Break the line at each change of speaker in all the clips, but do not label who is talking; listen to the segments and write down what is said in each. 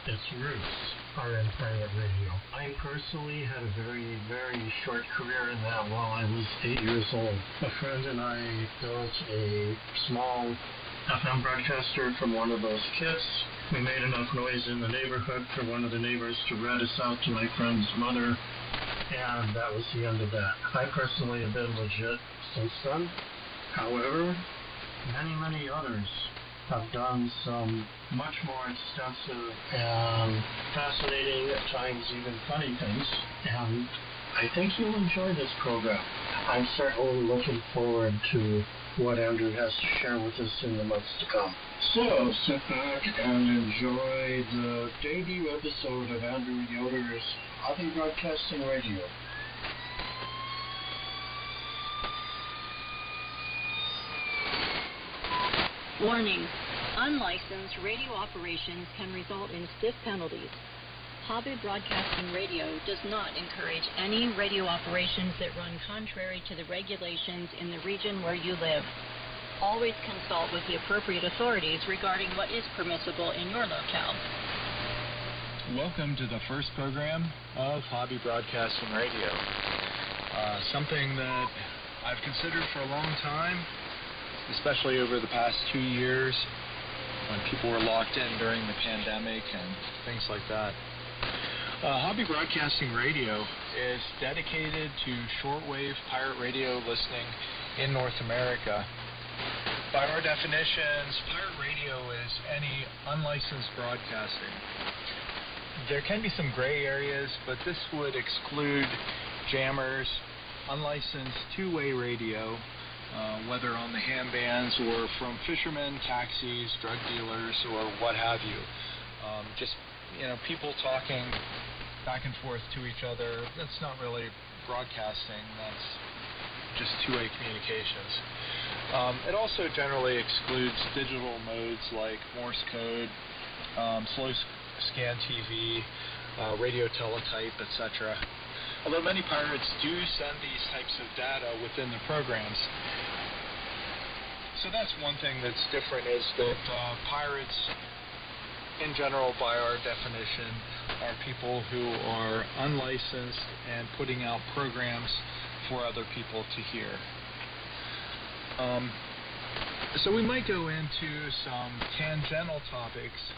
its roots are in pirate radio. I personally had a very, very short career in that while I was 8 years old. A friend and I built a small FM broadcaster from one of those kits. We made enough noise in the neighborhood for one of the neighbors to rat us out to my friend's mother, and that was the end of that. I personally have been legit since then. However, many others have done some much more extensive and fascinating, at times even funny things, and I think you'll enjoy this program. I'm certainly looking forward to what Andrew has to share with us in the months to come. So, sit back and enjoy the debut episode of Andrew Yoder's Hobby Broadcasting Radio.
Warning. Unlicensed radio operations can result in stiff penalties. Hobby Broadcasting Radio does not encourage any radio operations that run contrary to the regulations in the region where you live. Always consult with the appropriate authorities regarding what is permissible in your locale.
Welcome to the first program of Hobby Broadcasting Radio. Something that I've considered for a long time, especially over the past 2 years when people were locked in during the pandemic and things like that. Hobby Broadcasting Radio is dedicated to shortwave pirate radio listening in North America. By our definitions, pirate radio is any unlicensed broadcasting. There can be some gray areas, but this would exclude jammers, unlicensed two-way radio, whether on the ham bands or from fishermen, taxis, drug dealers, or what have you. People talking back and forth to each other. That's not really broadcasting. That's just two-way communications. It also generally excludes digital modes like Morse code, slow scan TV, radio teletype, etc. Although many pirates do send these types of data within the programs. So that's one thing that's different, is that pirates, in general, by our definition, are people who are unlicensed and putting out programs for other people to hear. So we might go into some tangential topics,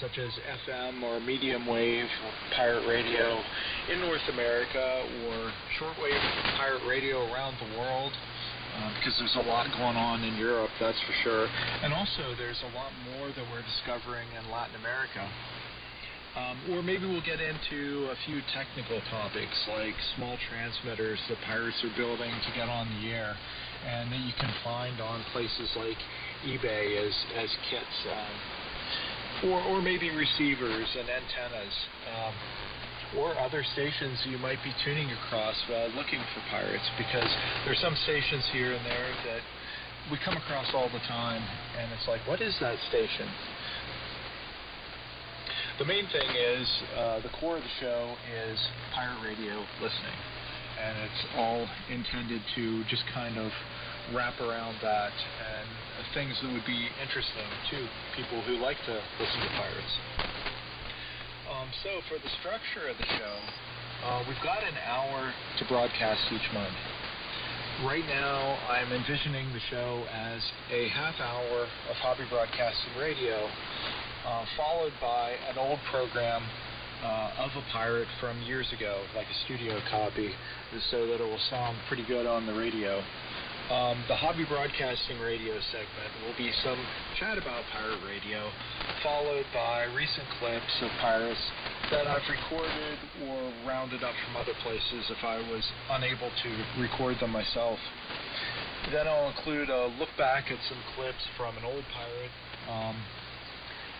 such as FM or medium wave pirate radio in North America, or shortwave pirate radio around the world, because there's a lot going on in Europe, that's for sure. And also there's a lot more that we're discovering in Latin America. Or maybe we'll get into a few technical topics like small transmitters that pirates are building to get on the air, and that you can find on places like eBay as kits, or maybe receivers and antennas, or other stations you might be tuning across while looking for pirates, because there's some stations here and there that we come across all the time, and it's like, what is that station? The main thing is, the core of the show is pirate radio listening, and it's all intended to just kind of wrap around that and things that would be interesting to people who like to listen to pirates. So for the structure of the show, we've got an hour to broadcast each month. Right now, I'm envisioning the show as a half hour of Hobby Broadcasting Radio, followed by an old program of a pirate from years ago, like a studio copy, so that it will sound pretty good on the radio. The Hobby Broadcasting Radio segment will be some chat about pirate radio, followed by recent clips of pirates that I've recorded or rounded up from other places if I was unable to record them myself. Then I'll include a look back at some clips from an old pirate,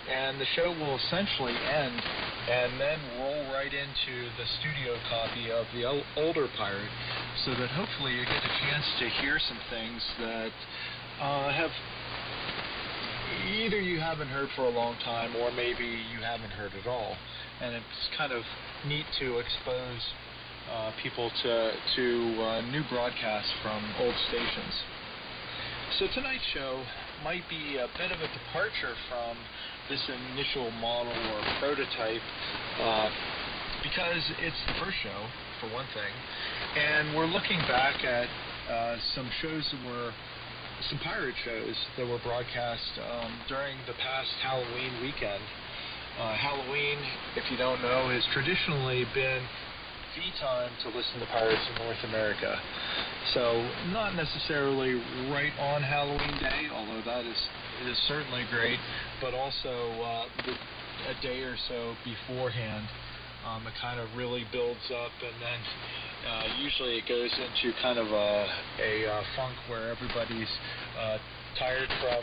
and the show will essentially end and then roll right into the studio copy of the older pirate, so that hopefully you get a chance to hear some things that have either you haven't heard for a long time, or maybe you haven't heard at all. And it's kind of neat to expose people to new broadcasts from old stations. So tonight's show might be a bit of a departure from this initial model or prototype because it's the first show, for one thing, and we're looking back at some shows that were some pirate shows that were broadcast during the past Halloween weekend. Halloween, if you don't know, has traditionally been the time to listen to pirates in North America. So not necessarily right on Halloween Day, although that is certainly great, but also a day or so beforehand. It kind of really builds up, and then usually it goes into kind of a funk where everybody's tired from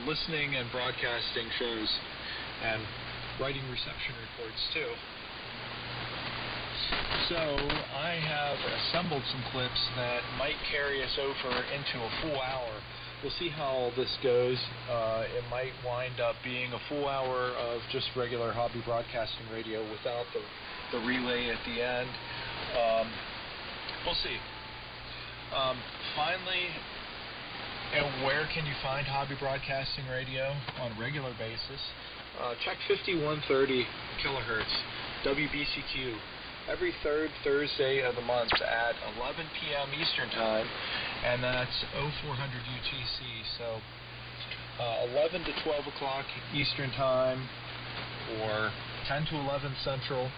listening and broadcasting shows and writing reception reports too. So I have assembled some clips that might carry us over into a full hour. We'll see how all this goes. It might wind up being a full hour of just regular hobby broadcasting radio without the relay at the end. We'll see. Finally, and where can you find hobby broadcasting radio on a regular basis? Check 5130 kilohertz, WBCQ, every third Thursday of the month at 11 p.m. Eastern Time, and that's 0400 UTC, so 11 to 12 o'clock Eastern Time, or 10 to 11 Central,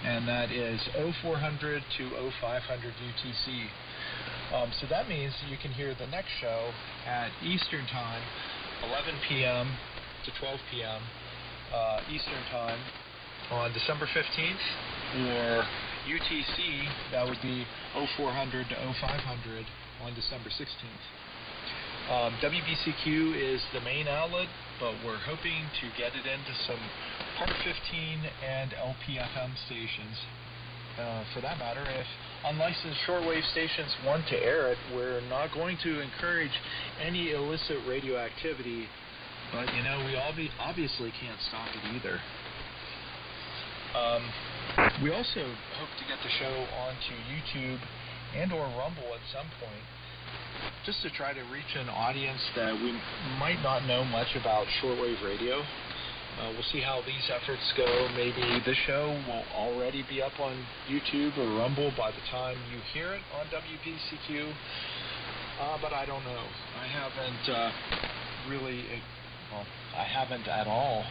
and that is 0400 to 0500 UTC. So that means you can hear the next show at Eastern Time, 11 p.m. to 12 p.m. Eastern Time on December 15th, or UTC, that would be 0400 to 0500 on December 16th. WBCQ is the main outlet, but we're hoping to get it into some Part 15 and LPFM stations. For that matter, if unlicensed shortwave stations want to air it, we're not going to encourage any illicit radioactivity, but you know, we obviously can't stop it either. We also hope to get the show onto YouTube and or Rumble at some point, just to try to reach an audience that we might not know much about shortwave radio. We'll see how these efforts go. Maybe this show will already be up on YouTube or Rumble by the time you hear it on WBCQ, but I don't know. I haven't I haven't at all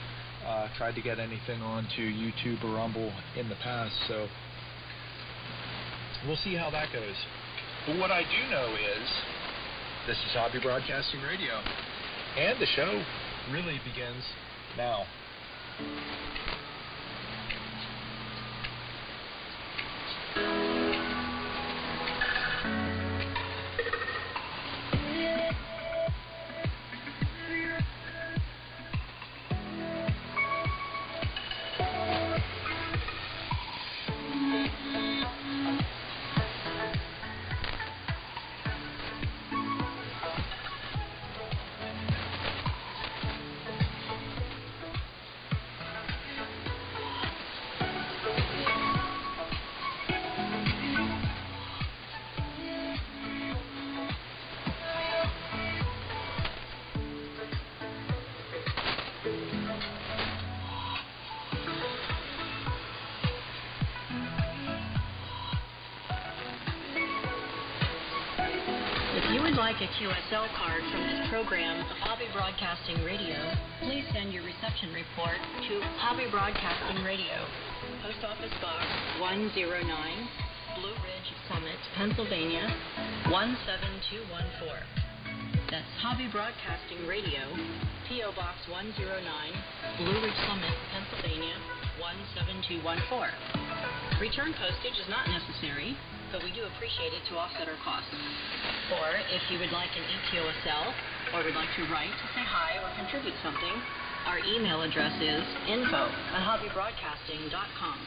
tried to get anything onto YouTube or Rumble in the past, so we'll see how that goes. But what I do know is this is Hobby Broadcasting Radio, and the show really begins now.
Like a QSL card from this program of Hobby Broadcasting Radio, please send your reception report to Hobby Broadcasting Radio, Post Office Box 109, Blue Ridge Summit, Pennsylvania 17214. That's Hobby Broadcasting Radio, P.O. Box 109, Blue Ridge Summit, Pennsylvania 17214. Return postage is not necessary, but we do appreciate it to offset our costs. Or if you would like an EQSL, or would like to write to say hi or contribute something, our email address is info@hobbybroadcasting.com.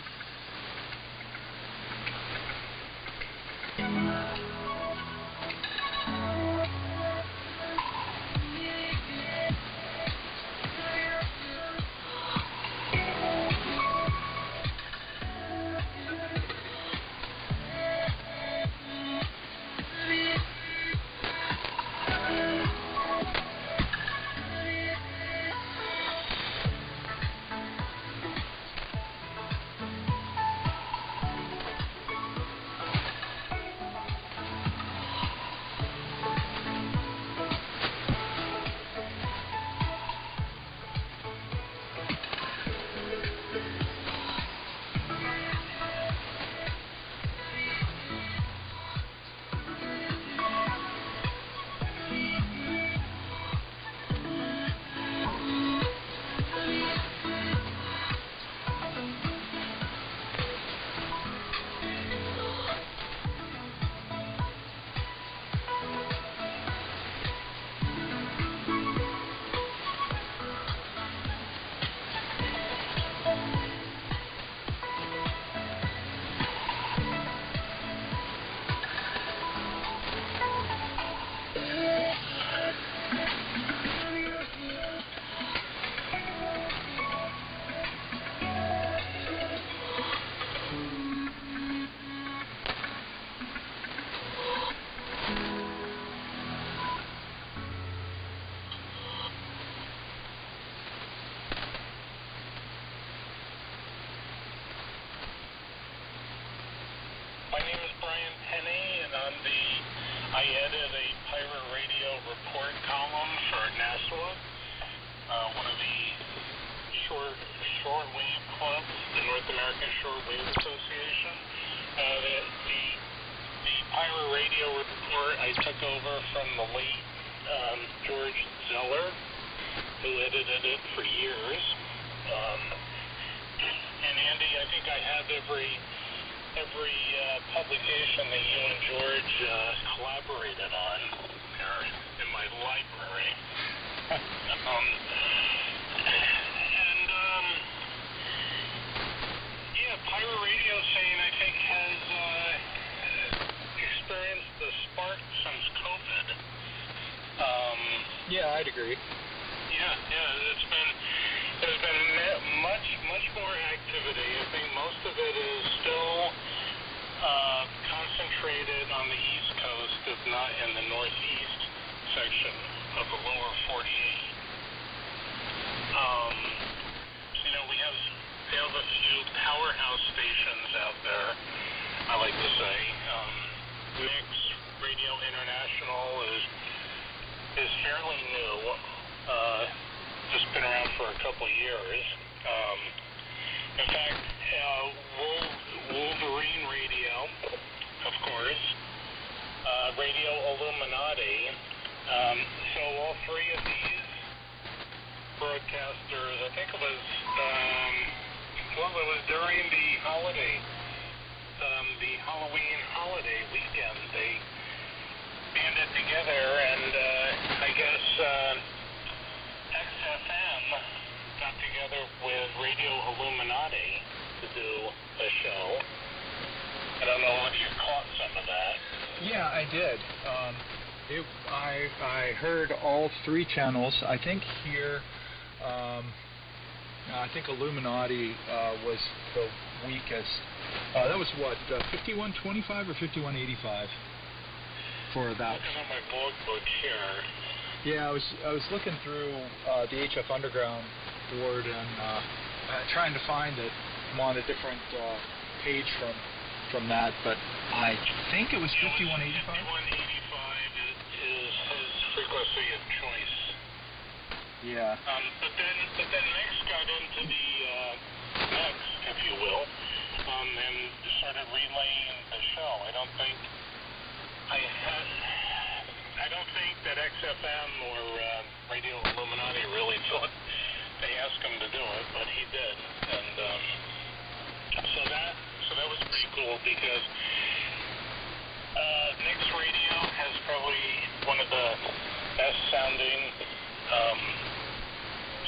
Shortwave Club, the North American Shortwave Association. The pirate radio report I took over from the late George Zeller, who edited it for years. And Andy, I think I have every publication that you and George collaborated on in my library. Pirate radio scene, I think, has experienced the spark since COVID.
Yeah, I'd agree.
There's been much more activity. I think most of it is still concentrated on the East Coast, if not in the Northeast section of the lower 48. We have a few powerhouse stations out there, I like to say. Mix Radio International is fairly new. Just been around for a couple years. In fact, Wolverine Radio, of course, Radio Illuminati. So all three of these broadcasters, I think it was during the holiday, the Halloween holiday weekend, they banded together, and I guess XFM got together with Radio Illuminati to do a show. I don't know if you caught some of that.
Yeah, I did. I heard all three channels. I think here, I think Illuminati was the weakest. That was what, 5125 or 5185 for that.
Looking at my blog book here.
Yeah, I was looking through the HF Underground board and trying to find it. I'm on a different page from that, but I think it was 5185.
5185 is his frequency of choice.
Yeah.
But then Mix got into the mix, if you will, and started relaying the show. I don't think that XFM or Radio Illuminati really thought they asked him to do it, but he did, and so that was pretty cool because Mix Radio has probably one of the best sounding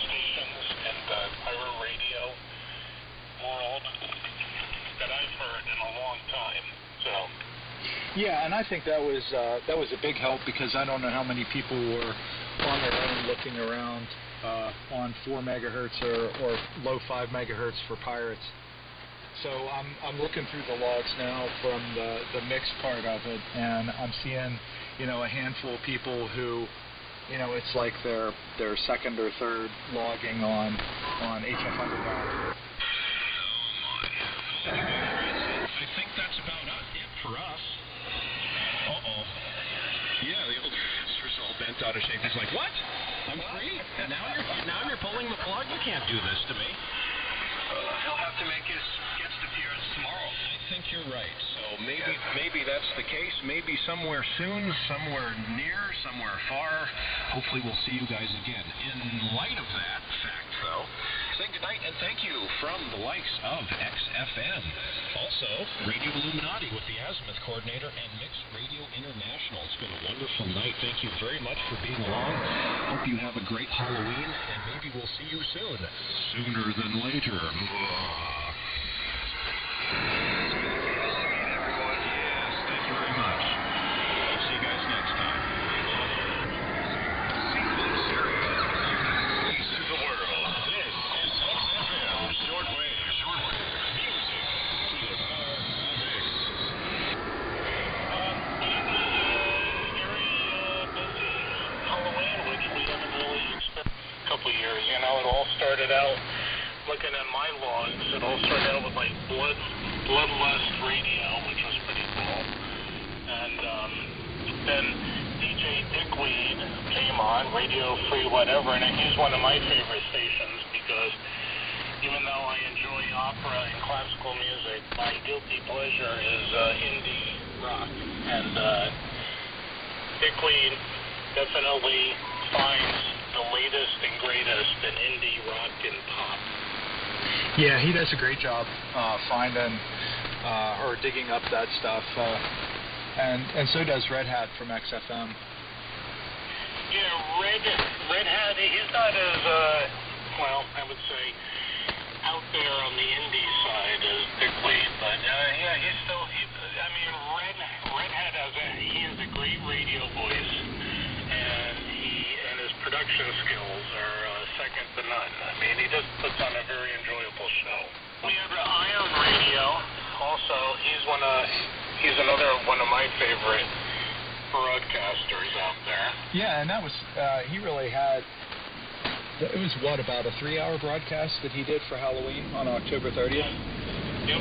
stations in the pirate radio world that I've heard in a long time. So.
Yeah, and I think that was a big help because I don't know how many people were on their own looking around on 4 megahertz or low 5 megahertz for pirates. So I'm looking through the logs now from the mix part of it, and I'm seeing a handful of people who it's like their second or third logging on HF Underground.
I think that's about it for us. Yeah, the old master's all bent out of shape. He's like, what? I'm free? And now you're pulling the plug? You can't do this to me.
He'll have to make his guest appearance tomorrow.
I think you're right. So maybe that's the case. Maybe somewhere soon, somewhere near, somewhere far. Hopefully we'll see you guys again. In light of that fact, though, say goodnight and thank you from the likes of XFM. Also, Radio Illuminati with the Azimuth Coordinator and Mixed Radio International. It's been a wonderful night. Thank you very much for being along. Hope you have a great Halloween, and maybe we'll see you soon. Sooner than later. Yes, thank you very much. We'll see you guys next time. Peace to the world. This is XFM Shortwave. Music to the power of X.
Very busy Halloween, which we haven't really experienced in a couple of years. It all started out, looking at my logs, it all started out with like Bloodlust Radio, which was pretty cool. And then DJ Dickweed came on, Radio Free Whatever, and he's one of my favorite stations because even though opera and classical music, my guilty pleasure is indie rock. And Bickley definitely finds the latest and greatest in indie rock and pop.
Yeah, he does a great job finding or digging up that stuff, and so does Red Hat from XFM.
Yeah, Red Hat, he's not as, well, I would say, out there on the indie side as Bickley, but yeah, he's still, I mean, Red Hat he has a great radio voice, and his production skills are second to none. I mean, he just puts on a very enjoyable show. We have Ion Radio, also, he's another one of my favorite broadcasters out there.
Yeah, and that was, he really had, it was what, about a 3-hour broadcast that he did for Halloween on October 30th?
Yep.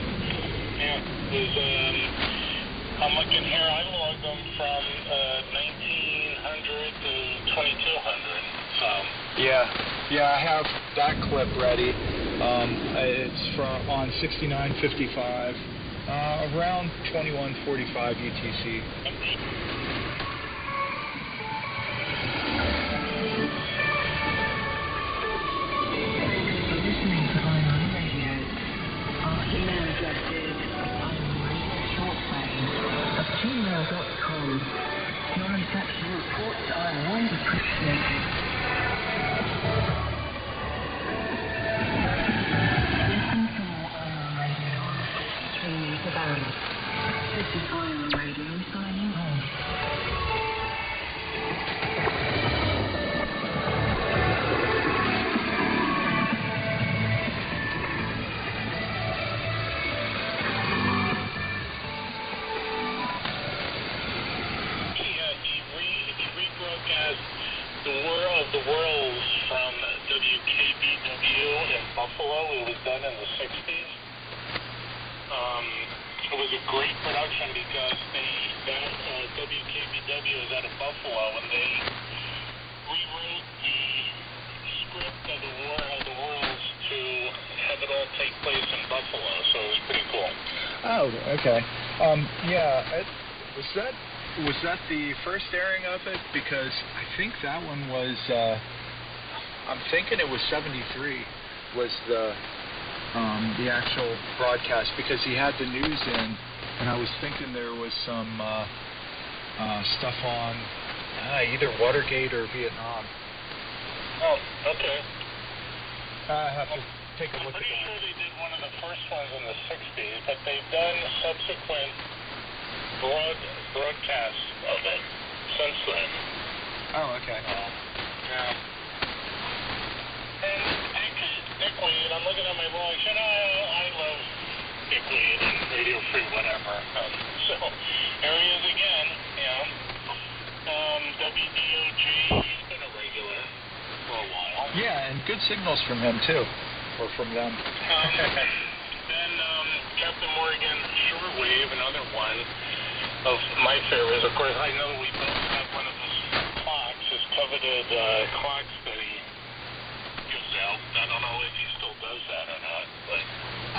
Yeah. It was, I'm looking here, I logged them from 1900 to 2200. So.
Yeah, I have that clip ready. It's on 6955, around 2145 UTC.
gmail.com. Your inspector reports are always appreciated. Listen for more Ion Radio on 53 meter band. This is Ion Radio signing off.
The Worlds from WKBW in Buffalo. It was done in the 60s. It was a great production because WKBW is out of Buffalo, and they rewrote the script of the Worlds to have it all take place in Buffalo. So it was pretty cool.
Oh, okay. Was that the first airing of it? Because I think that one was, I'm thinking it was 73 was the actual broadcast, because he had the news in, and I was thinking there was some stuff on either Watergate or Vietnam.
Oh, okay.
I have to take a look at that.
I'm pretty sure they did one of the first ones in the 60s, but they've done subsequent broadcasts of it since then.
Oh, okay.
Yeah. And Bickley, and I'm looking at my logs, I love Bickley and Radio Free, whatever. So, there he is again, WDOG, he's been a regular for a while.
Yeah, and good signals from him, too. Or from them.
Then Captain Morgan, Shortwave, another one of my favorites. Of course, I know we both have one of his clocks, his coveted clocks that he gives out. I don't know if he still does that or not, but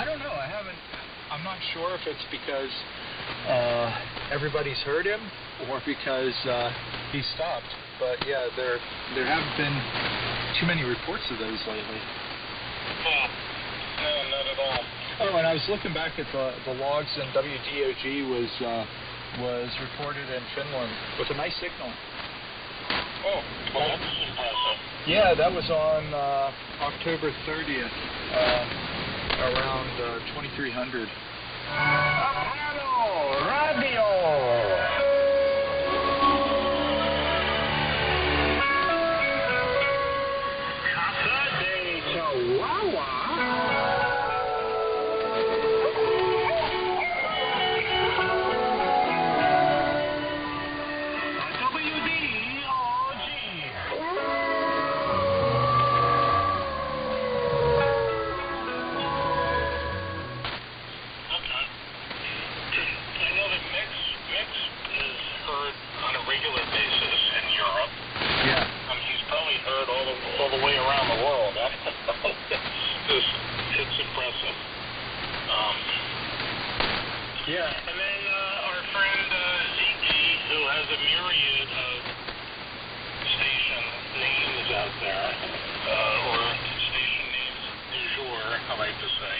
I don't know. I'm not sure if it's because everybody's heard him or because he stopped. But yeah, there haven't been too many reports of those lately.
No, not at all.
Oh, and I was looking back at the logs, and WDOG was reported in Finland with a nice signal.
Oh, well, that's impressive.
Yeah, that was on October 30th, around 2300.
Apollo Radio!
All the way around the world. It's impressive. Yeah. And then our friend Zeke, who has a myriad of station names out there, or station names du jour, I like to say.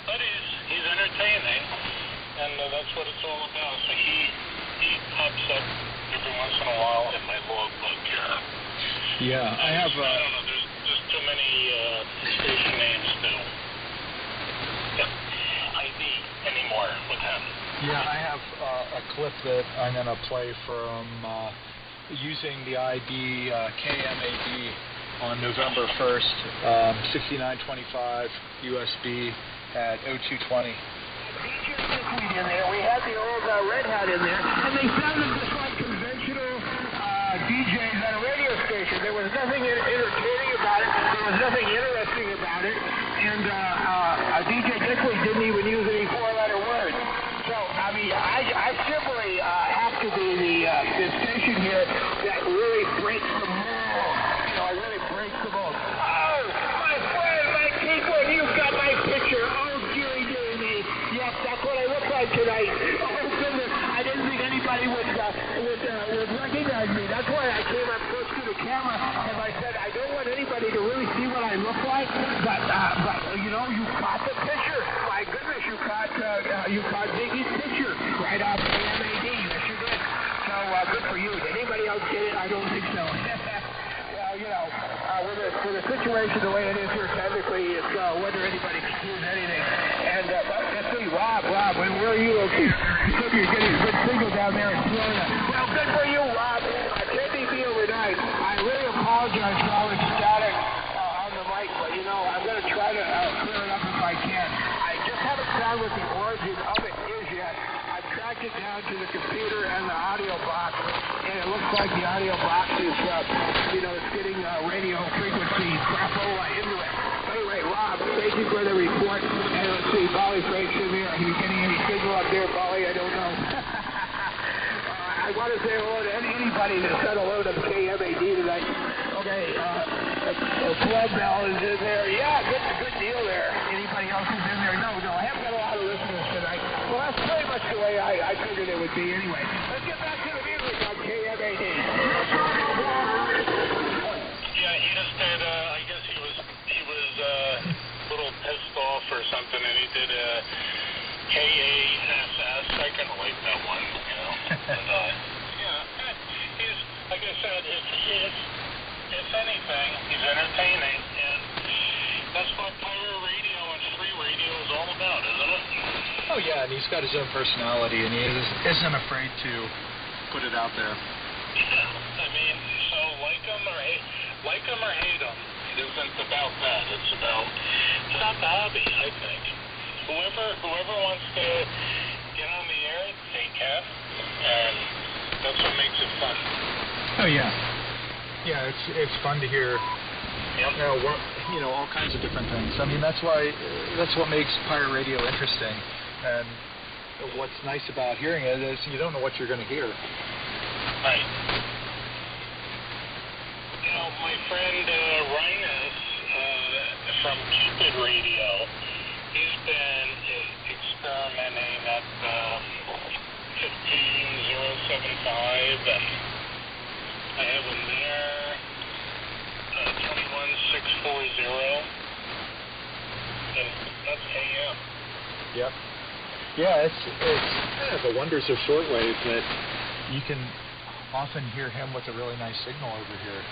But he's entertaining, and that's what it's all about. So he pops up every once in a while in my logbook here.
Yeah, I have.
I don't know. There's just too many station names to ID anymore with him.
Yeah, I have a clip that I'm going to play from using the ID KMAD on November 1st, 6925 USB at 0220.
In there. We had the old Red Hat in there, and they sounded just like conventional DJs on a radio station. There was nothing entertaining about it. There was nothing interesting about it. And DJ Dickley didn't even use any four-letter words. So, I mean, I simply have to be the station here that really breaks the mold. You know, I really breaks the mold. Oh, my friend, Mike Keekler, you've got my picture. Oh, dearie, dearie me. Yes, that's what I look like tonight. Oh, goodness, I didn't think anybody would recognize me. That's why I came up close to the camera, and I said, I don't want anybody to really see what I look like, but you know, you caught the picture. My goodness, you caught Ziggy's picture right off the MAD. Yes, you did. So, good for you. Did anybody else get it? I don't think so. Well, you know, with the situation the way it is here, technically, it's whether anybody can use anything. And let's see, Rob, where are you located? You said you're getting a good signal down there in Florida. Well, good for you, Rob. KBB overnight. I really apologize for all the static on the mic, but you know, I'm going to try to clear it up if I can. I just haven't found what the origin of it is yet. I've tracked it down to the computer and the audio box, and it looks like the audio box is, you know, it's getting radio frequency crapola into it. Anyway, Rob, thank you for the report. And let's see, Bolly Frank's in there. Are you getting any signal up there, Bolly? I don't know. I want to say hello to anybody that said hello to KMAD tonight. Okay, Club Bell is in there. Yeah, good deal there. Anybody else is in there? No, I haven't got a lot of listeners tonight. Well, that's pretty much the way I figured it would be anyway. Let's get back to the music on KMAD.
Yeah, he just did, I guess he was a little pissed off or something, and he did a KASS. I kind of like that one, you know. And, yeah, he's, like I said, if anything, he's entertaining, and that's what pirate radio and free radio is all about, isn't it?
Oh, yeah, and he's got his own personality, and he isn't afraid to put it out there.
Yeah, I mean, so like him or hate him, it isn't about that. It's about the hobby, I think. Whoever wants to get on the air, they can, and that's what makes it fun.
Oh, yeah. Yeah, it's fun to hear, you know, all kinds of different things. I mean, that's what makes pirate radio interesting. And what's nice about hearing it is you don't know what you're going to hear.
Right. You know, my friend Rhinus from Cupid Radio, he's been experimenting at 15075, and I have him there, 21640, and that's AM.
Yep. Yeah, it's kind of the wonders of shortwave that you can often hear him with a really nice signal over here.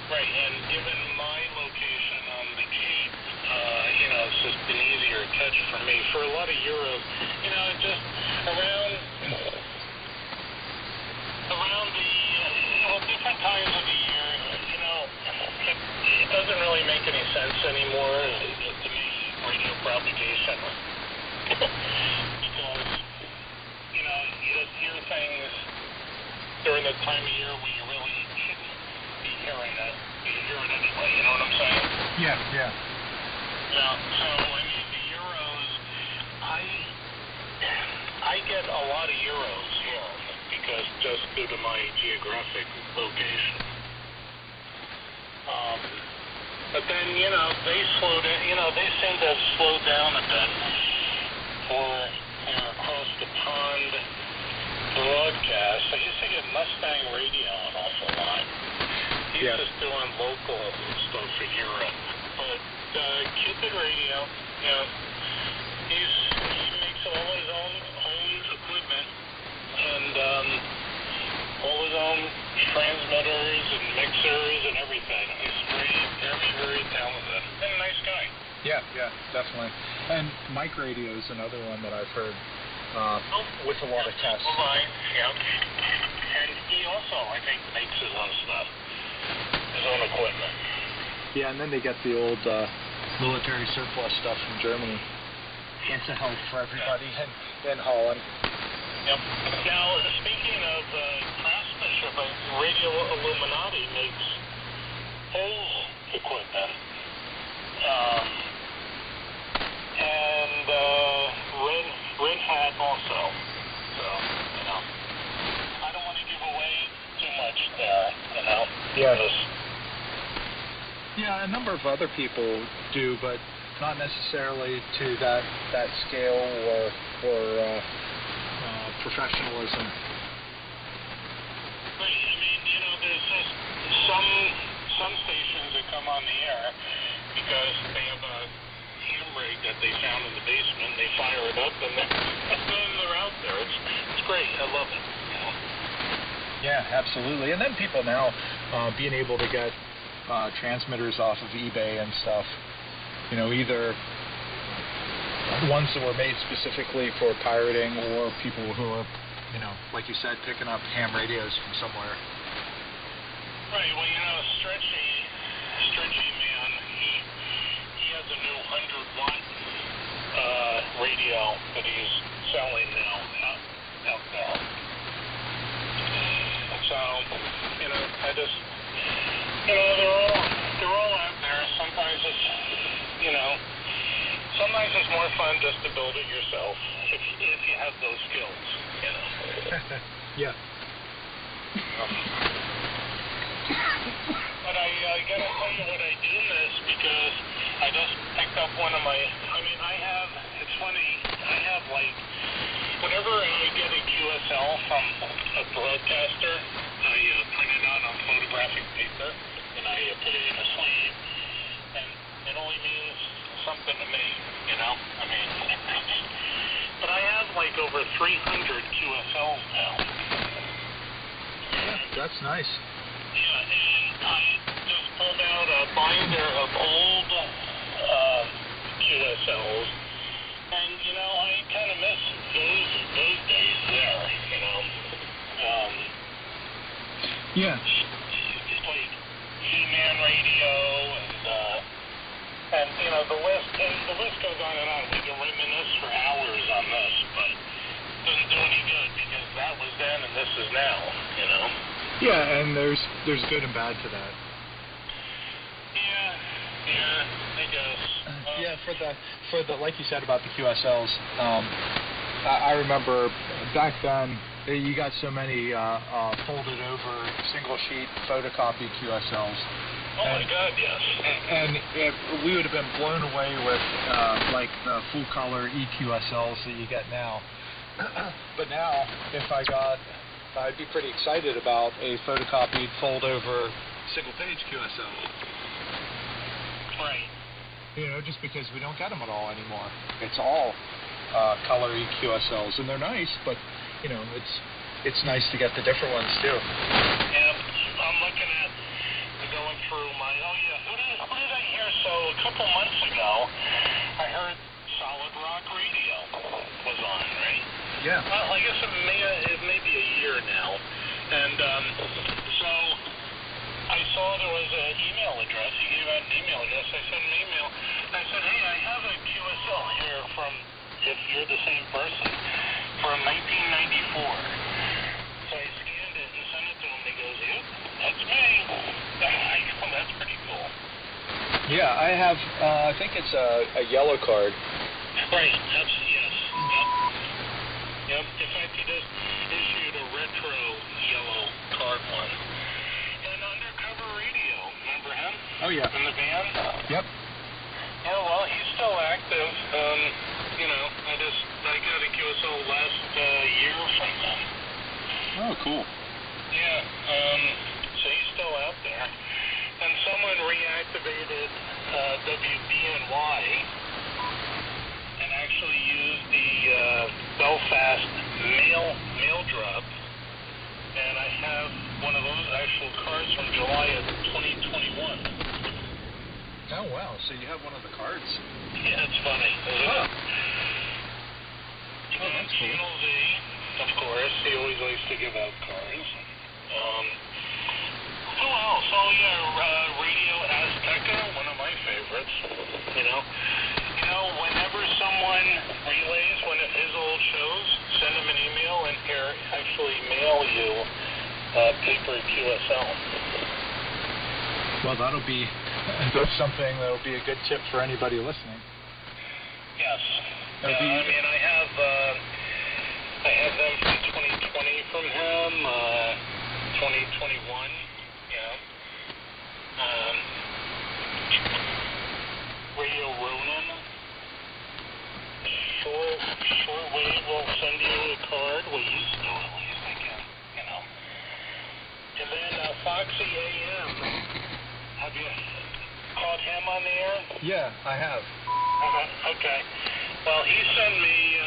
Right, and given my location on the Cape, you know, it's just an easier catch for me. For a lot of Euros, you know, just around the different times of the year, you know, it doesn't really make any sense anymore to me, radio propagation. Because, you know, you just hear things during the time of year where you really shouldn't be hearing it. You hear it anyway, you know what I'm saying?
Yeah.
Yeah, so, I mean, the Euros, I get a lot of Euros here because just due to my geographic location. But then, they slowed down, they seem to have slowed down a bit for, across the pond broadcast. I used to get Mustang Radio an awful lot. He's just doing local stuff for Europe. But Cupid Radio, he makes all his own equipment and all his own transmitters and mixers and everything. He's very, very talented and a nice guy.
Yeah, definitely. And Mike Radio is another one that I've heard with a lot of tests.
And he also, I think, makes his own stuff, his own equipment.
Yeah, and then they get the old military surplus stuff from Germany. It's a help for everybody in Holland.
Yep. Now, speaking of craftsmanship, Radio Illuminati makes his equipment. And Red Hat also. So, I don't want to give away too much there,
Yeah. Yeah, a number of other people do, but not necessarily to that scale or professionalism.
Right. I mean, there's just some stations that come on the air because they have a ham rig that they found in the basement. They fire it up and they're out there. It's great. I love it.
Yeah, absolutely. And then people now being able to get transmitters off of eBay and stuff. Either ones that were made specifically for pirating or people who are, like you said, picking up ham radios from somewhere.
Right. Well, Stretchy man, he has a new 100-watt radio that he's selling now out there. So, I just, they're all out there. Sometimes it's more fun just to build it yourself if you have those skills,
Yeah.
But I gotta tell you what I do miss because I just picked up one of my. It's funny. I have whenever I get a QSL from a broadcaster, I print it out on photographic paper and I put it in a sleeve, and it only means something to me, but I have over 300 QSLs now.
That's nice.
Yeah, and I just pulled out a binder of old QSLs, and I kind of miss those days there.
Yeah.
Just like He-Man Radio and the list goes on and on. We can reminisce for hours on this, but it doesn't do any good because that was then and this is now.
Yeah, and there's good and bad to that.
Yeah, I guess.
For the like you said about the QSLs, I remember back then you got so many folded over single sheet photocopied QSLs.
Oh my God, yes.
And we would have been blown away with the full color EQSLs that you get now. But now, I'd be pretty excited about a photocopied fold over single page QSL.
Right.
Just because we don't get them at all anymore. It's all color EQSLs, and they're nice, but it's nice to get the different ones too.
Yeah, I'm looking at going through my. Oh yeah, who did I hear? So a couple months ago, I heard Solid Rock Radio was on, right?
Yeah.
Well, I guess it may be a year now, and so I saw there was an email address. He gave out an email address. I sent an email. I said, hey, I have a QSL here from, if you're the same person, from 1994. So I scanned it and sent it to him. He goes, yep, that's me. That's pretty cool.
Yeah, I have, I think it's a yellow card.
Right, yes. Yep, in fact, he just issued a retro yellow card one. And Undercover Radio, remember him?
Oh, yeah.
In the band?
Yep.
Yeah, well, he's still active. I got a QSL last year from him.
Oh, cool.
Yeah, so he's still out there. And someone reactivated WBNY and actually used the Belfast mail drop. And I have one of those actual cards from July of 2021.
Oh, wow. So you have one of the cards?
Yeah, it's funny.
Huh. Oh, that's cool.
NOV, of course. He always likes to give out cards. Who else? Oh, yeah, Radio Azteca, one of my favorites. Whenever someone relays one of his old shows, send him an email and he'll actually mail you paper QSL.
Well, that's something that'll be a good tip for anybody listening.
Yes. I have them from 2020 from him, 2021, Radio Ronin, Shortwave will send you a card. We used to, at least, I can, And then Foxy AM, have you caught him on the air?
Yeah, I have.
Okay. Well, he sent me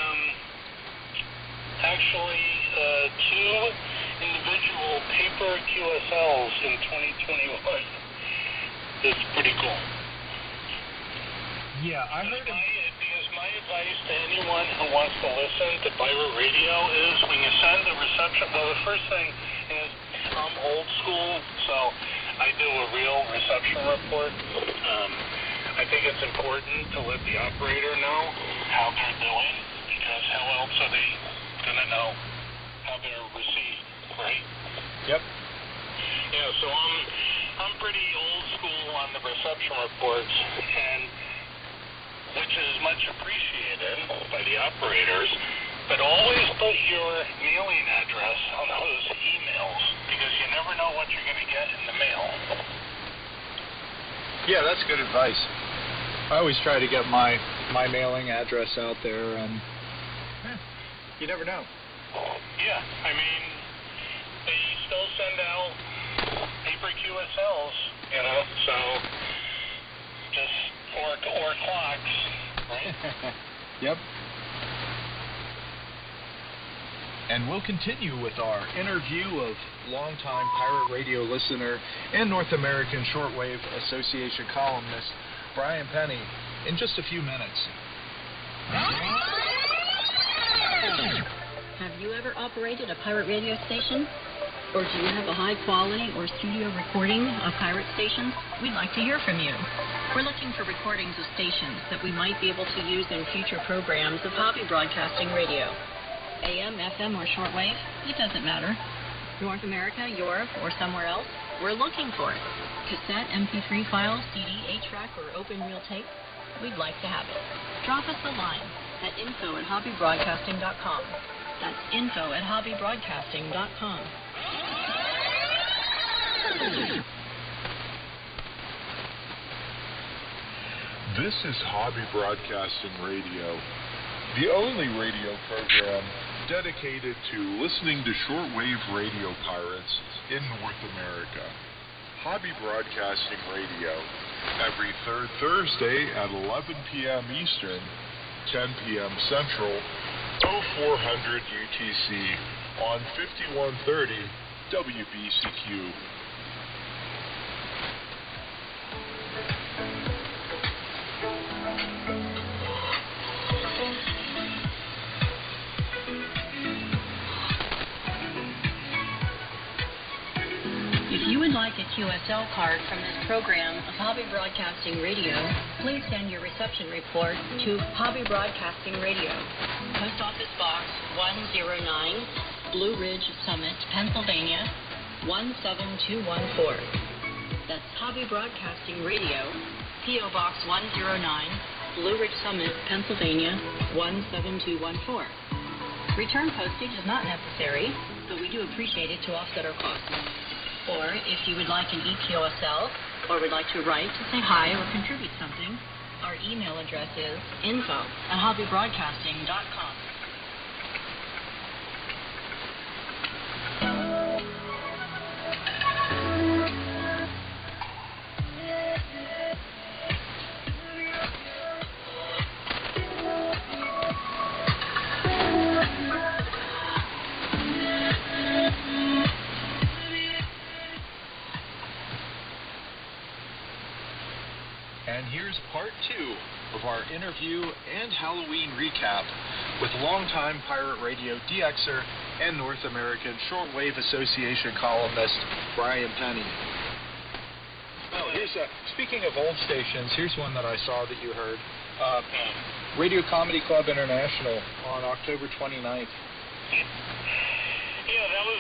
two individual paper QSLs in 2021. It's pretty cool.
Yeah, I heard him.
Because my advice to anyone who wants to listen to pirate radio is when you send a reception, well, the first thing is I'm old school, so I do a real reception report. I think it's important to let the operator know how they're doing, because how else are they going to know how they're received, right?
Yep.
Yeah, so I'm pretty old school on the reception reports, and which is much appreciated by the operators, but always put your mailing address on those emails, because you never know what you're going to get in the mail.
Yeah, that's good advice. I always try to get my mailing address out there, and you never know.
Yeah, they still send out paper QSLs, so just or clocks, right?
Yep. And we'll continue with our interview of longtime pirate radio listener and North American Shortwave Association columnist Brian Penney in just a few minutes.
Have you ever operated a pirate radio station? Or do you have a high quality or studio recording of pirate stations? We'd like to hear from you. We're looking for recordings of stations that we might be able to use in future programs of hobby broadcasting radio. AM, FM, or shortwave, it doesn't matter. North America, Europe, or somewhere else, we're looking for it. Cassette, MP3 files, CD, 8-track, or open reel tape, we'd like to have it. Drop us a line at info@hobbybroadcasting.com. That's info@hobbybroadcasting.com.
This is Hobby Broadcasting Radio, the only radio program dedicated to listening to shortwave radio pirates in North America. Hobby Broadcasting Radio, every third Thursday at 11 p.m. Eastern, 10 p.m. Central, 0400 UTC on 5130 WBCQ.
If you would like a QSL card from this program of Hobby Broadcasting Radio, please send your reception report to Hobby Broadcasting Radio, Post Office Box 109, Blue Ridge Summit, Pennsylvania, 17214. That's Hobby Broadcasting Radio, P.O. Box 109, Blue Ridge Summit, Pennsylvania, 17214. Return postage is not necessary, but we do appreciate it to offset our costs. Or, if you would like an EQSL, or would like to write to say hi or contribute something, our email address is info@hobbybroadcasting.com.
And here's part 2 of our interview and Halloween recap with longtime Pirate Radio DXer and North American Shortwave Association columnist Brian Penney. Oh, here's speaking of old stations, here's one that I saw that you heard. Radio Comedy Club International on October 29th.
Yeah, that was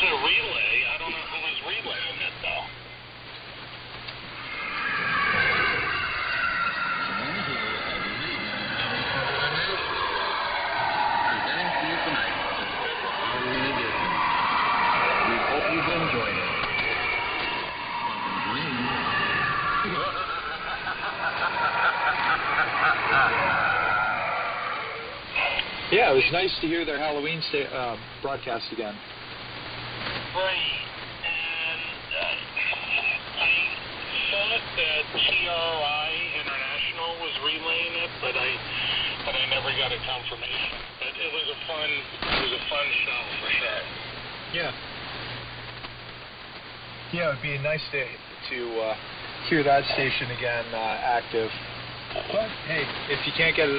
a relay. I don't know who was relaying it though.
Yeah, it was nice to hear their Halloween broadcast again.
Right, and I thought that TRI International was relaying it, but I never got a confirmation. But it was a fun show for sure.
Yeah. Yeah, it'd be nice to hear that station again active. But hey, if you can't get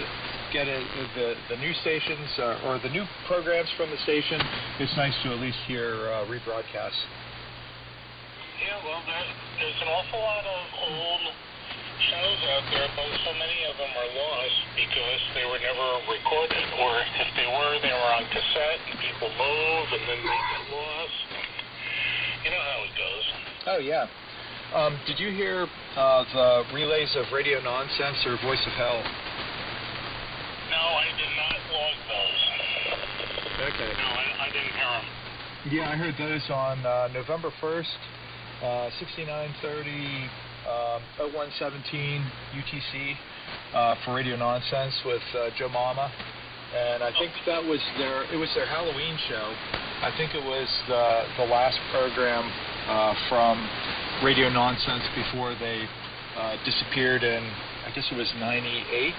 the new stations or the new programs from the station, it's nice to at least hear rebroadcasts.
Yeah, well, there's an awful lot of old shows out there, but so many of them are lost because they were never recorded, or if they were on cassette, and people move, and then they get lost. You know how it goes.
Oh, yeah. Did you hear the relays of Radio Nonsense or Voice of Hell?
No, I did not log those.
Okay.
No, I didn't hear them.
Yeah, I heard those on November 1st, 6930, 0117 UTC for Radio Nonsense with Joe Mama. And I think that was their Halloween show. I think it was the last program from Radio Nonsense before they disappeared in, I guess it was 98.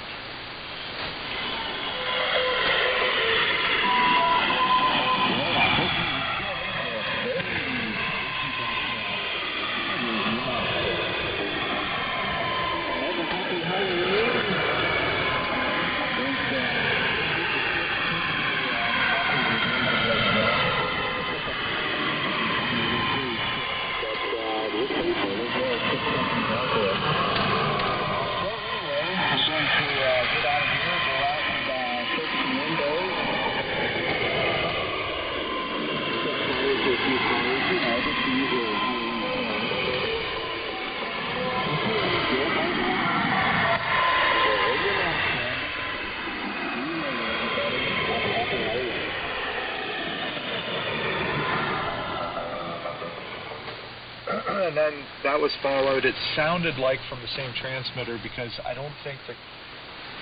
And then that was followed, it sounded like from the same transmitter, because I don't think that,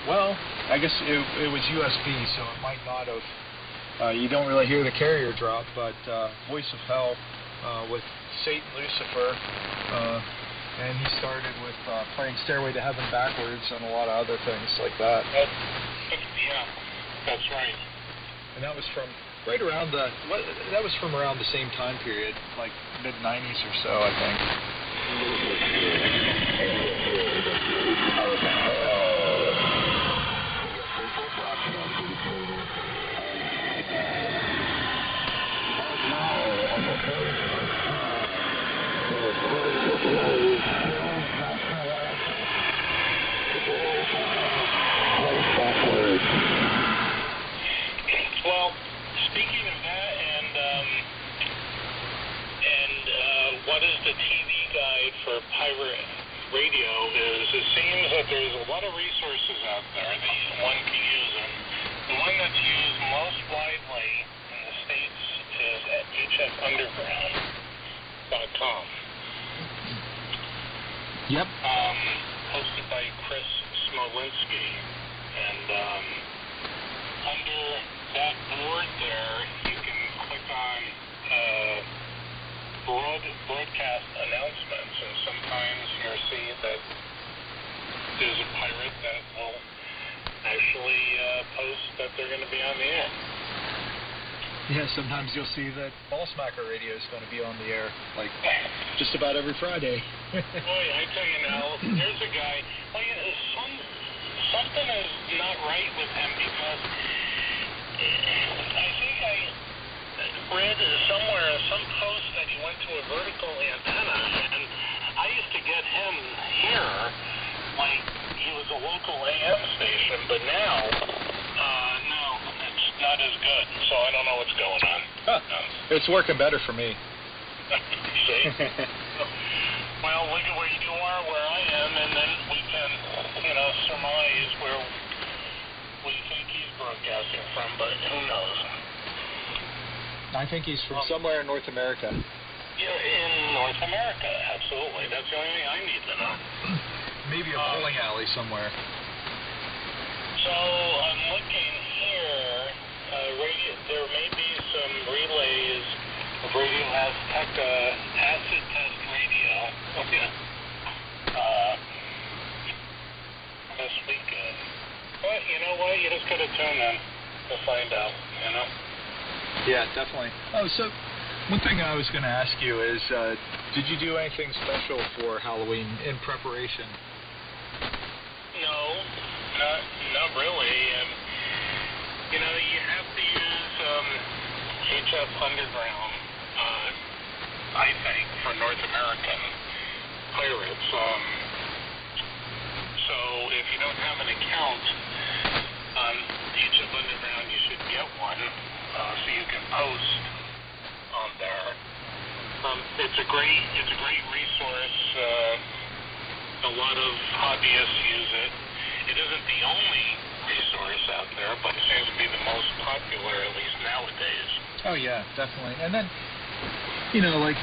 well, I guess it was USB, so it might not have, you don't really hear the carrier drop, but Voice of Hell with Satan Lucifer, and he started with playing Stairway to Heaven backwards and a lot of other things like that.
Yeah, that's right.
And that was from right around that was from around the same time period, like mid-90s or so, I think.
Well, speaking of that, and what is the TV guide for pirate radio is, it seems that there's a lot of resources out there that one can use. And the one that's used most widely in the States is at hfunderground.com.
Yep.
Hosted by Chris Smolinski. And under that board there, you can click on broadcast announcements, and sometimes you'll see that there's a pirate that will actually post that they're going to be on the air.
Yeah, sometimes you'll see that Ballsmacker Radio is going to be on the air, like just about every Friday.
Boy, I tell you now, there's a guy. Well, something is not right with him, because I think I read somewhere some post that he went to a vertical antenna, and I used to get him here like he was a local AM station, but now, no, it's not as good. So I don't know what's going on.
It's working better for me.
See? Well, look at where you are, where I am, and then we can, surmise where we think he's broadcasting from, but who knows?
I think he's from somewhere in North America.
Yeah, in North America, absolutely. That's the only thing I need to know.
Maybe a bowling alley somewhere.
So I'm looking here. There may be some relays of Radio Azteca acid test radio. This weekend. But you know what? You just got to tune in to find out.
Yeah, definitely. Oh, so one thing I was going to ask you is, did you do anything special for Halloween in preparation?
No, not really. You have to use HF Underground, I think, for North American pirates. So if you don't have an account on HF Underground, you should get one, so you can post on there. It's a great resource. A lot of hobbyists use it. It isn't the only resource out there, but it seems to be the most popular, at least nowadays.
Oh yeah, definitely. And then, like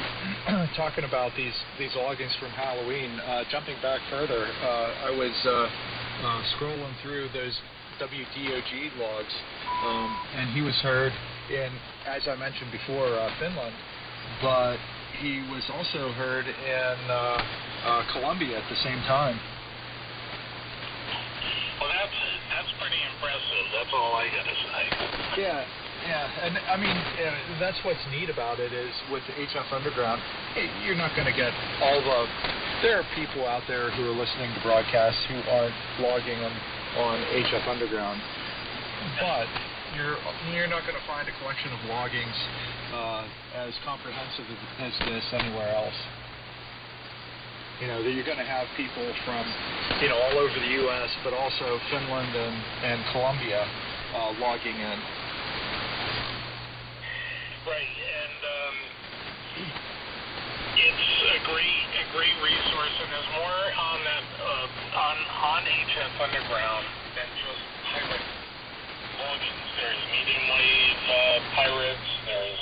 talking about these loggings from Halloween, jumping back further, I was scrolling through those WDOG logs, and he was heard in, as I mentioned before, Finland, but he was also heard in Colombia at the same time.
Well, that's pretty impressive. That's all I gotta say.
Yeah, and I mean, that's what's neat about it is with HF Underground, you're not going to get all the. There are people out there who are listening to broadcasts who aren't logging them on HF Underground, but you're not going to find a collection of loggings as comprehensive as this anywhere else. That you're going to have people from, all over the U.S., but also Finland and Colombia logging in.
Right, and it's a great resource, and there's more on that on HF Underground than just pirate loggings. There's medium wave pirates. There's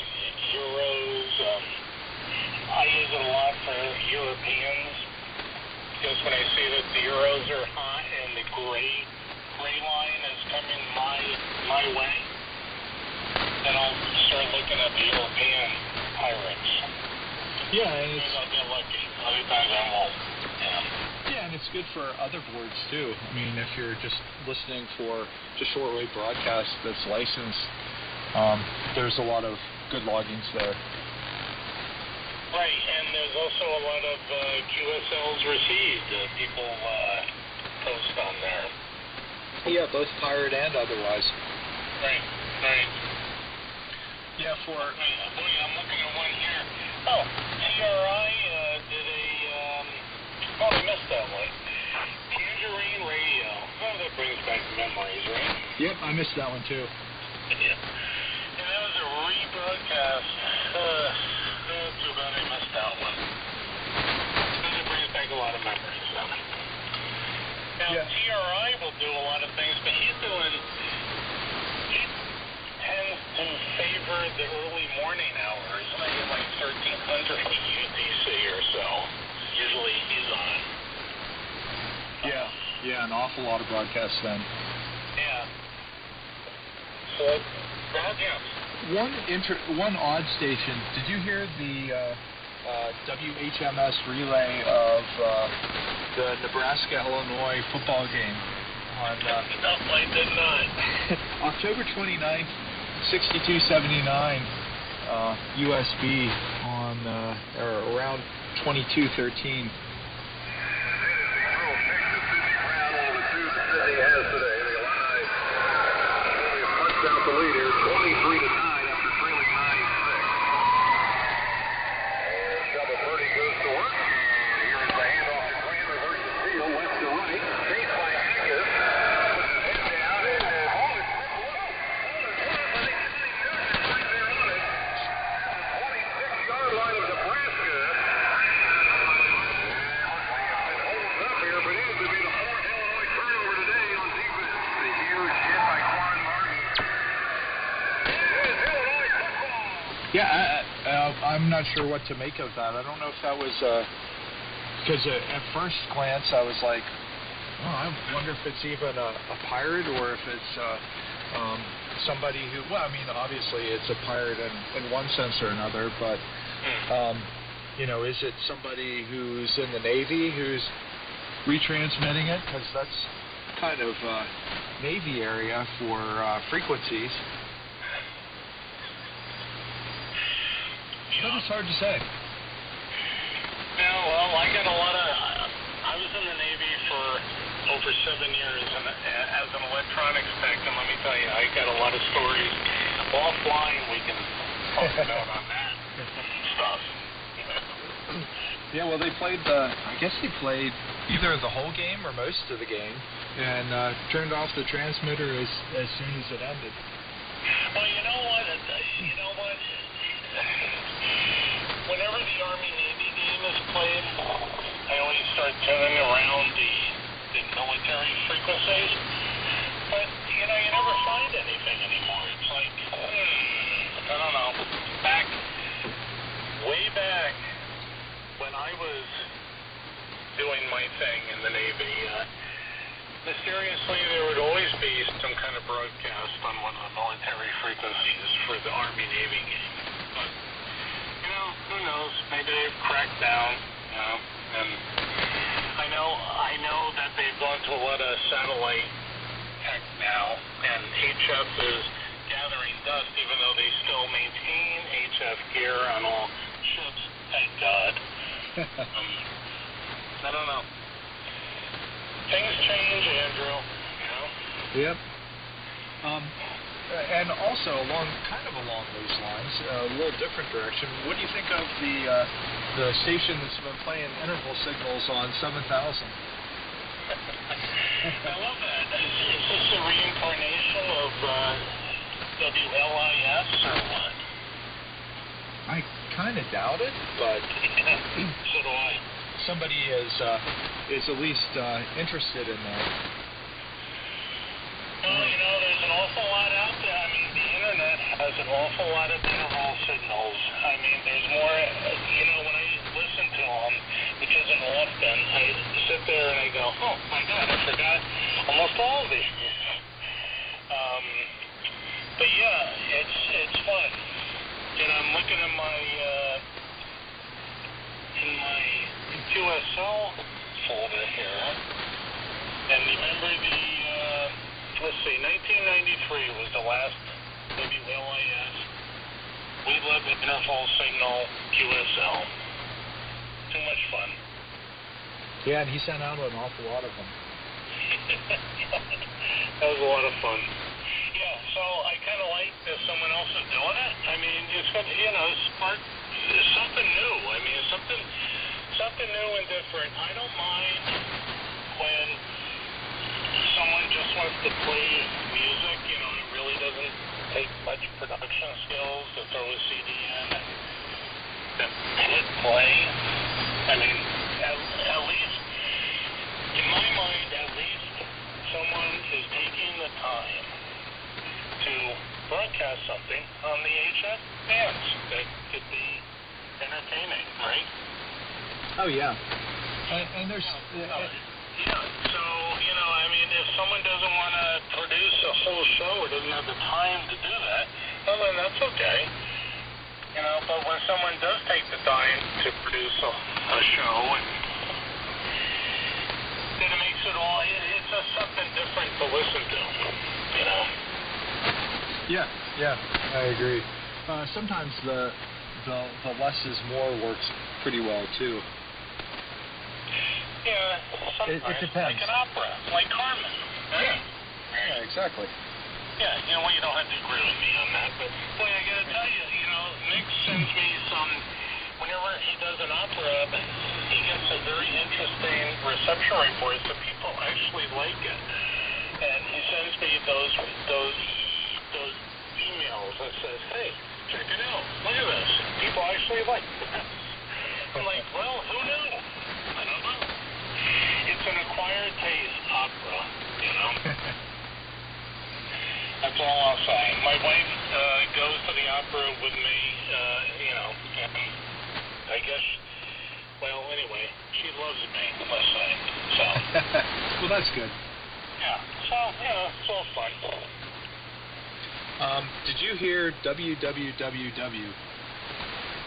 Euros. I use it a lot for Europeans, because when I see that the Euros are hot and the gray line is coming my way, then I'll start looking at the European pirates.
Yeah, and
I'll get lucky. Other times I won't.
Yeah, and it's good for other boards too. I mean, if you're just listening for just shortwave broadcast that's licensed, there's a lot of good loggings there.
Right, and there's also a lot of QSLs received that people post on there.
Yeah, both pirate and otherwise.
Right.
Yeah,
I'm looking at one here. Oh, TRI did a, I missed that one. Tangerine Radio. Oh, that brings back memories, right?
Yep, I missed that one too.
Yeah. And that was a rebroadcast. Too bad I missed that one. It brings back a lot of memories. Now, TRI will do a lot of things, but he tends to favor the early morning hours, maybe like 1300 UTC or so. Usually he's on.
Yeah, an awful lot of broadcasts then.
Yeah. So, broadcast.
One odd station. Did you hear the WHMS relay of the Nebraska-Illinois football game on
No, I did not.
October 29th, 6279 USB on or around 2213.
Out the lead here, 23-9 after trailing 9-6. Double Purdy goes to work. Here's the handoff to Green, reverse the field, left to right. Chased by Hackett. Puts his head down and Holmes I think Sonny Church is right there on it. At the 26-yard line of Nebraska. It holds up here, but it is to be the fourth Illinois turnover today on defense. The huge hit by Quan Martin.
Yeah, I'm not sure what to make of that. I don't know if that was because at first glance I was like, oh, I wonder if it's even a pirate or if it's somebody who, well, I mean, obviously it's a pirate in one sense or another, but, is it somebody who's in the Navy who's retransmitting it? Because that's kind of Navy area for frequencies. But it's hard to say.
Yeah, well, I got a lot of. I was in the Navy for over 7 years, and as an electronics tech, and let me tell you, I got a lot of stories. Offline, we can talk about on that stuff.
Yeah, well, they played I guess they played either the whole game or most of the game, and turned off the transmitter as soon as it ended.
Well, you know what? Whenever the Army-Navy game is played, I always start tuning around the military frequencies. But, you never find anything anymore. It's like, I don't know. Way back, when I was doing my thing in the Navy, mysteriously there would always be some kind of broadcast on one of the military frequencies for the Army-Navy game. But, who knows? Maybe they've cracked down, and I know that they've gone to a lot of satellite tech now, and HF is gathering dust, even though they still maintain HF gear on all ships, thank God. I don't know. Things change, Andrew,
Yep. And also along those lines, a little different direction. What do you think of the station that's been playing interval signals on 7000?
I love that. Is this a reincarnation of WLIS or what?
I kind of doubt it, but
so do I.
Somebody is at least interested in that.
Well, there's an awful lot out there. I mean, the internet has an awful lot of interval signals. I mean, there's more, when I listen to them, which isn't often, I sit there and I go, oh my God, I forgot almost all of these. But yeah, it's fun. I'm looking at my QSL folder here, and remember let's see, 1993 was the last WLIS. We love the interval signal QSL. Too much fun.
Yeah, and he sent out an awful lot of them.
That was a lot of fun. Yeah, so I kind of like that someone else is doing it. I mean, it's something new. I mean, it's something new and different. I don't mind when someone just wants to play music, it really doesn't take much production skills to throw a CD in and hit play. I mean, at least, in my mind, someone is taking the time to broadcast something on the HF bands that could be entertaining, right?
Oh, yeah. And there's...
So, someone doesn't want to produce a whole show or doesn't have the time to do that, well, then that's okay. You know, but when someone does take the time to produce a show, and then it makes it all, it's just something different to listen to, you know?
Yeah, I agree. Sometimes the less is more works pretty well, too.
Yeah, sometimes.
It depends.
Like an opera, like Carmen. Right?
Yeah, exactly.
Yeah, you know what, you don't have to agree with me on that, but boy, I gotta tell you, you know, Nick sends me some, whenever he does an opera, he gets a very interesting reception report, so people actually like it. And he sends me those emails that says, hey, check it out, look at this, people actually like this. I'm like, well, who knew? I don't know. It's an acquired taste, opera, you know. That's all I'll say. My wife goes to the opera with me, you know, and I guess, well, anyway, she loves me, let's say, so.
Well, that's good.
Yeah, so, yeah, it's all fun.
Did you hear WWWW?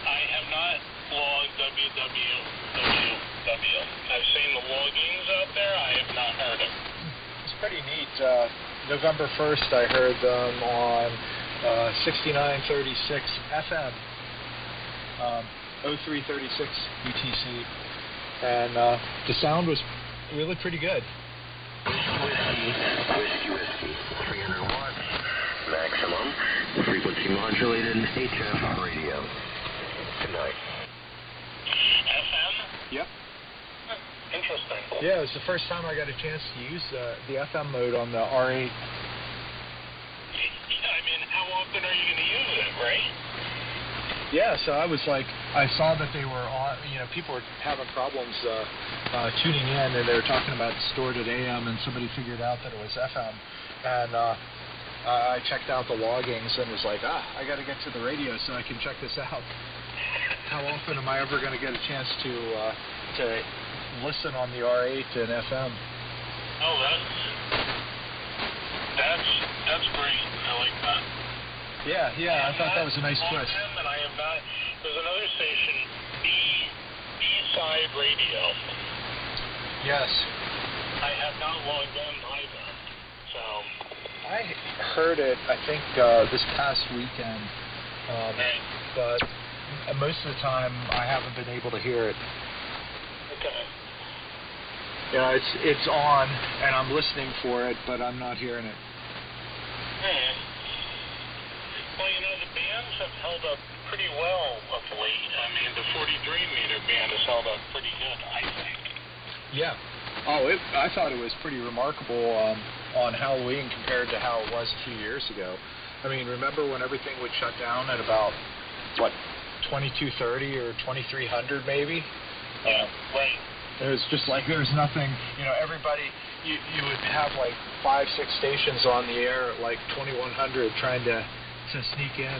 I have not logged WWWW. I've seen the loggings out there. I have not heard it.
It's pretty neat. November 1st, I heard them on 6936 FM, 0336 UTC, and the sound was really pretty good.
Whiskey, 300 watts, maximum, frequency modulated HF radio. Tonight.
FM?
Yep.
Interesting.
Yeah, it was the first time I got a chance to use the FM mode on the R8.
Yeah, I mean, how often are you going to use it, right?
Yeah, so I was like, I saw that they were on, you know, people were having problems tuning in, and they were talking about distorted AM, and somebody figured out that it was FM. And I checked out the loggings and was like, I got to get to the radio so I can check this out. How often am I ever going to get a chance to listen on the R8 and FM?
Oh, that's great. I like that.
Yeah, I thought that was a nice twist.
And I have not. There's another station, B-Side Radio.
Yes.
I have not logged in either. So.
I heard it, I think, this past weekend. But most of the time, I haven't been able to hear it.
Okay.
Yeah, it's on, and I'm listening for it, but I'm not hearing it.
Well, you know, the bands have held up pretty well of late. I mean, the 43-meter band has held up pretty good, I think.
Yeah. Oh, I thought it was pretty remarkable on Halloween compared to how it was a few years ago. I mean, remember when everything would shut down at about, 2230 or 2300 maybe?
Yeah, right.
It was just like there was nothing, you know, everybody, you would have like 5-6 stations on the air at like 2100 trying to sneak in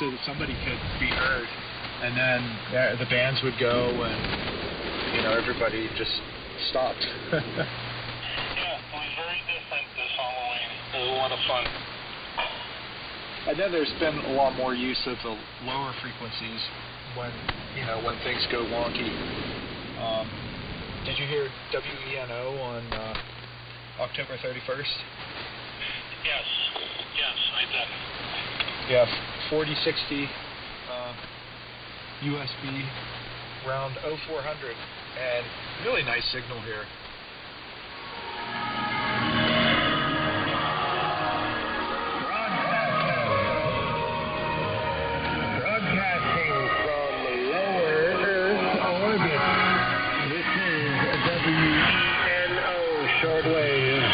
so that somebody could be heard. And then the bands would go and, you know, everybody just stopped.
Yeah, it was very different this Halloween. It was a lot of fun.
And then there's been a lot more use of the lower frequencies when things go wonky. Did you hear WENO on October 31st?
Yes, I did.
Yeah, 4060 USB round 0400, and really nice signal here.
Broadcasting from lower Earth orbit. This is WENO Shortwave.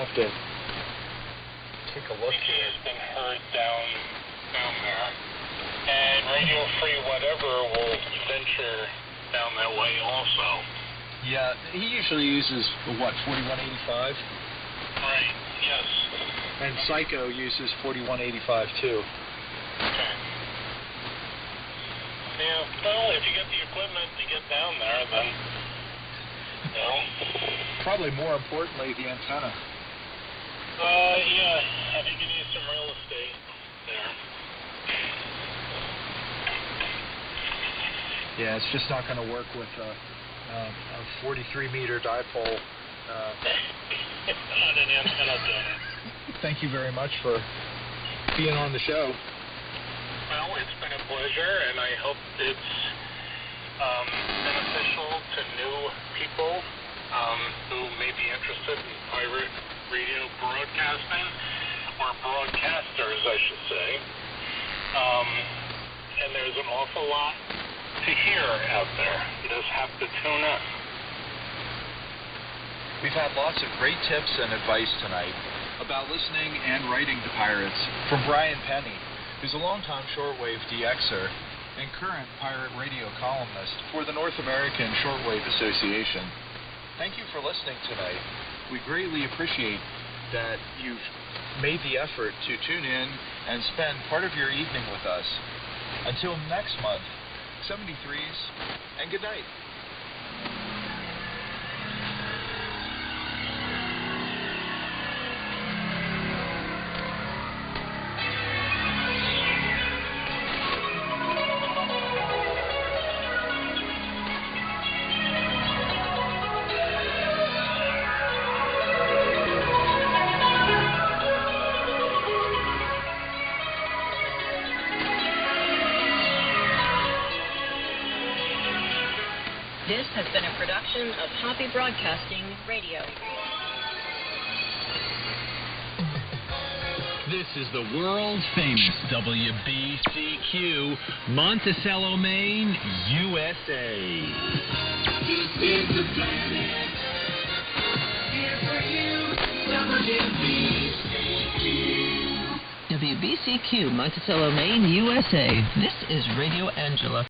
have to take a look
UTC
here.
has been heard down there. And Radio Free Whatever will venture down that way also.
Yeah, he usually uses, 4185?
Right, yes.
And Psycho uses 4185 too.
Okay. Yeah, well, if you get the equipment to get down there, then, you know.
Probably more importantly, the antenna.
Yeah, I think you need some real estate there.
Yeah, it's just not going to work with a 43-meter dipole.
Not an antenna donor.
Thank you very much for being on the show.
Well, it's been a pleasure, and I hope it's beneficial to new people who may be interested in pirate radio broadcasting, or broadcasters, I should say. And there's an awful lot to hear out there. You just have to tune in.
We've had lots of great tips and advice tonight about listening and writing to pirates from Brian Penney, who's a longtime shortwave DXer and current pirate radio columnist for the North American Shortwave Association. Thank you for listening tonight. We greatly appreciate that you've made the effort to tune in and spend part of your evening with us. Until next month, 73s, and good night.
This has been a production of Hobby Broadcasting Radio.
This is the world-famous WBCQ, Monticello, Maine, USA.
This is the planet. Here for you, WBCQ.
WBCQ, Monticello, Maine, USA. This is Radio Angela.